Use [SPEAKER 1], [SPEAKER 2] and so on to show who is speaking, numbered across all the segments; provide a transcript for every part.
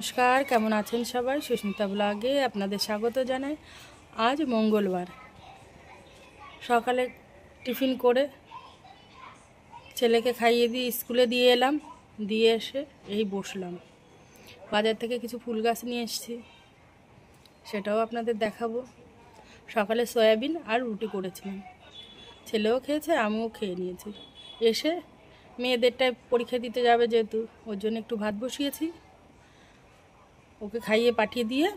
[SPEAKER 1] নমস্কার, কেমন আছেন সবাই? সুস্মিতা ব্লগে আপনাদের স্বাগত জানাই। আজ মঙ্গলবার, সকালে টিফিন করে ছেলেকে খাইয়ে দিয়ে স্কুলে দিয়ে এলাম। দিয়ে এসে এই বসলাম। বাজার থেকে কিছু ফুল গাছ নিয়ে এসেছি, সেটাও আপনাদের দেখাবো। সকালে সয়াবিন আর রুটি করেছিলাম, ছেলেও খেয়েছে, আমিও খেয়ে নিয়েছি। এসে মেয়েদেরটায় পরীক্ষা দিতে যাবে যেহেতু, ওর জন্য একটু ভাত বসিয়েছি। ওকে খাইয়ে পাঠিয়ে দিয়ে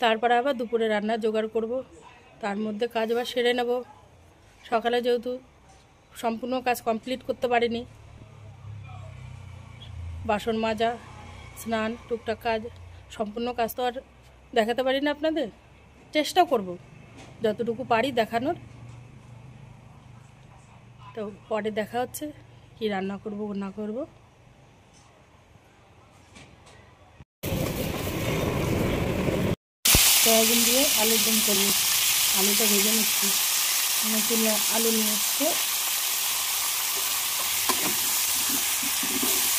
[SPEAKER 1] তারপরে আবার দুপুরে রান্না জোগাড় করব। তার মধ্যে কাজ বাজ সেরে নেব। সকালে যেহেতু সম্পূর্ণ কাজ কমপ্লিট করতে পারিনি, বাসন মাজা, স্নান, টুকটাক কাজ, সম্পূর্ণ কাজ তো আর দেখাতে পারি না আপনাদের। চেষ্টা করব যতটুকু পারি দেখানোর। তো পরে দেখা হচ্ছে কি রান্না করব না করব। সয়াবিন দিয়ে আলুর দম করবো। আলুটা ভেজে নিচ্ছি। নতুন আলু নিয়ে এসছে,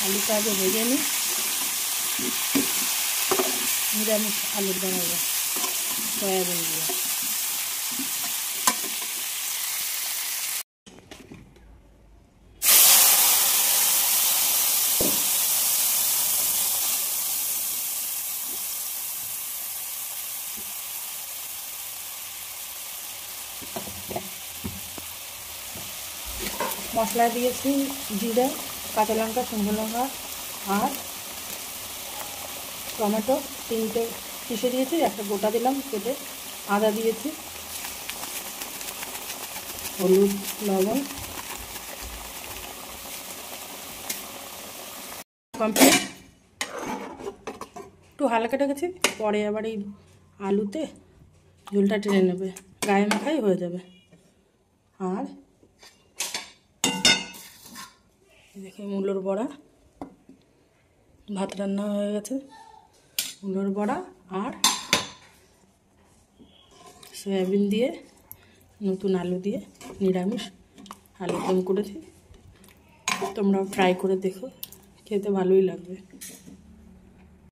[SPEAKER 1] আলুটা আগে ভেজে নিই। নিরামিষ আলুর দম হবে সয়াবিন দিয়ে। মশলা দিয়েছি জিরা, কাঁচা লঙ্কা, শুকনো লঙ্কা আর টমেটো, 3টে পিষে দিয়েছি, একটা গোটা দিলাম কেটে। আদা দিয়েছি, হলুদ, লবণ। কমপ্লিট। একটু হালকা রেখেছি, পরে আবার এই আলুতে ঝোলটা টেনে নেবে, গায়ে মাখাই হয়ে যাবে। আর দেখে মূলোর বড়া, ভাত রান্না হয়ে গেছে। মূলোর বড়া আর সয়াবিন দিয়ে, নতুন আলু দিয়ে নিরামিষ আলুর দম করেছি। তোমরাও ট্রাই করে দেখো, খেতে ভালোই লাগবে।